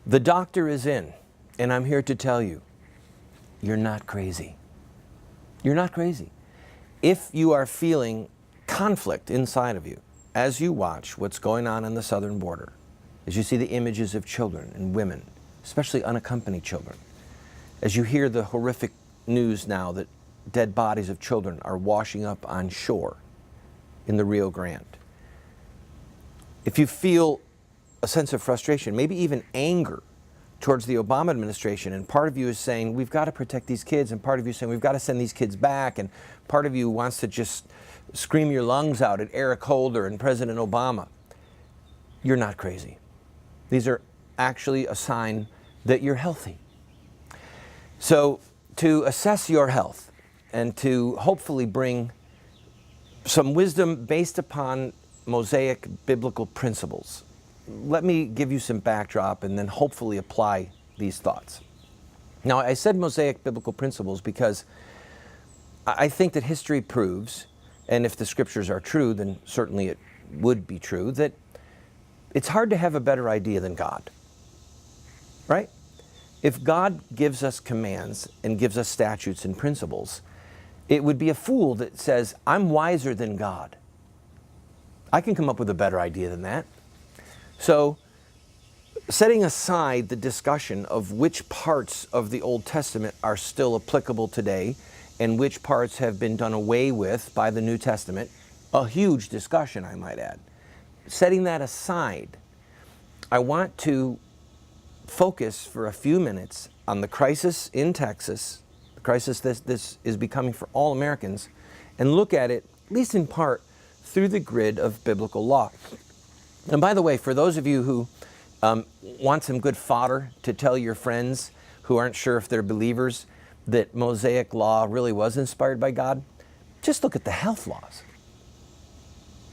The doctor is in, and I'm here to tell you, you're not crazy. You're not crazy. If you are feeling conflict inside of you as you watch what's going on the southern border, as you see the images of children and women, especially unaccompanied children, as you hear the horrific news now that dead bodies of children are washing up on shore in the Rio Grande, if you feel a sense of frustration, maybe even anger towards the Obama administration, and part of you is saying, we've got to protect these kids, and part of you is saying, we've got to send these kids back, and part of you wants to just scream your lungs out at Eric Holder and President Obama, you're not crazy. These are actually a sign that you're healthy. So to assess your health and to hopefully bring some wisdom based upon Mosaic biblical principles, let me give you some backdrop and then hopefully apply these thoughts. Now, I said Mosaic biblical principles because I think that history proves, and if the scriptures are true, then certainly it would be true, that it's hard to have a better idea than God, right? If God gives us commands and gives us statutes and principles, it would be a fool that says, I'm wiser than God. I can come up with a better idea than that. So, setting aside the discussion of which parts of the Old Testament are still applicable today and which parts have been done away with by the New Testament, a huge discussion, I might add. Setting that aside, I want to focus for a few minutes on the crisis in Texas, the crisis this is becoming for all Americans, and look at it, at least in part, through the grid of biblical law. And by the way, for those of you who want some good fodder to tell your friends who aren't sure if they're believers that Mosaic Law really was inspired by God, just look at the health laws.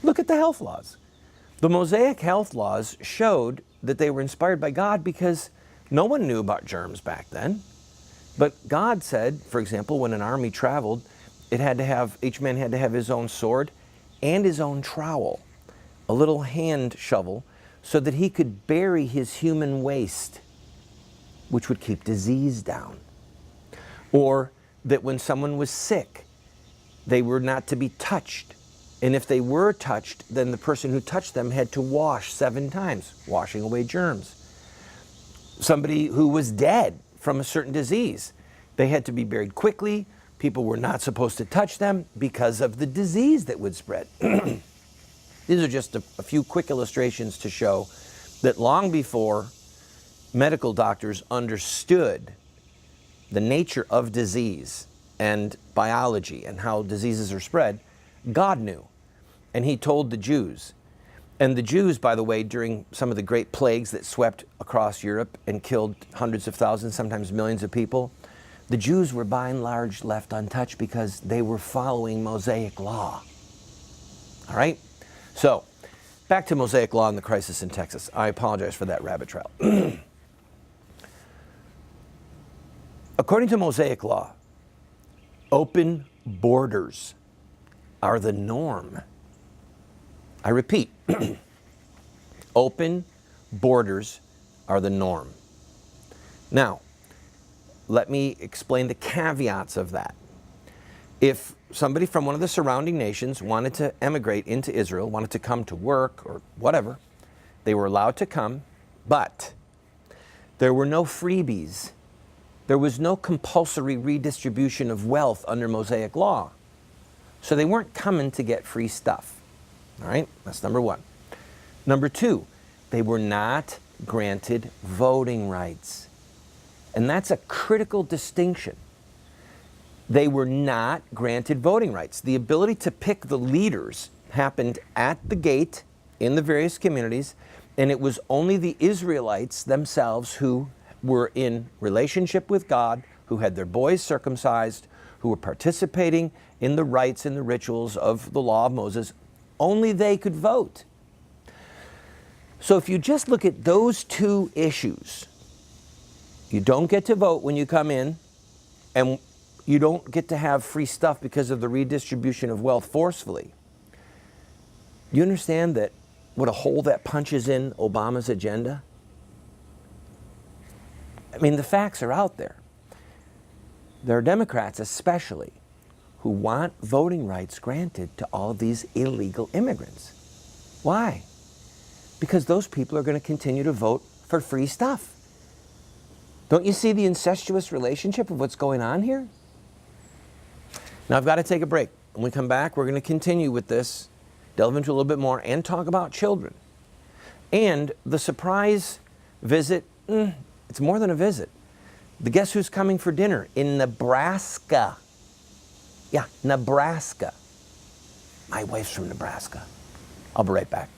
Look at the health laws. The Mosaic health laws showed that they were inspired by God because no one knew about germs back then. But God said, for example, when an army traveled, each man had to have his own sword and his own trowel, a little hand shovel, so that he could bury his human waste, which would keep disease down. Or that when someone was sick, they were not to be touched. And if they were touched, then the person who touched them had to wash 7 times, washing away germs. Somebody who was dead from a certain disease, they had to be buried quickly. People were not supposed to touch them because of the disease that would spread. These are just a few quick illustrations to show that long before medical doctors understood the nature of disease and biology and how diseases are spread, God knew. And he told the Jews. And the Jews, by the way, during some of the great plagues that swept across Europe and killed hundreds of thousands, sometimes millions of people, the Jews were by and large left untouched because they were following Mosaic law. All right? So, back to Mosaic Law and the crisis in Texas. I apologize for that rabbit trail. According to Mosaic Law, open borders are the norm. I repeat, open borders are the norm. Now, let me explain the caveats of that. If somebody from one of the surrounding nations wanted to emigrate into Israel, wanted to come to work or whatever, they were allowed to come, but there were no freebies. There was no compulsory redistribution of wealth under Mosaic Law. So they weren't coming to get free stuff. All right, that's number one. Number two, they were not granted voting rights. And that's a critical distinction. They were not granted voting rights. The ability to pick the leaders happened at the gate in the various communities, and it was only the Israelites themselves who were in relationship with God, who had their boys circumcised, who were participating in the rites and the rituals of the law of Moses. Only they could vote. So if you just look at those two issues, you don't get to vote when you come in, and you don't get to have free stuff because of the redistribution of wealth forcefully. You understand that what a hole that punches in Obama's agenda? I mean, the facts are out there. There are Democrats especially who want voting rights granted to all of these illegal immigrants. Why? Because those people are going to continue to vote for free stuff. Don't you see the incestuous relationship of what's going on here? Now I've got to take a break. When we come back, we're going to continue with this, delve into a little bit more, and talk about children. And the surprise visit, it's more than a visit. The guess who's coming for dinner in Nebraska? Yeah, Nebraska. My wife's from Nebraska. I'll be right back.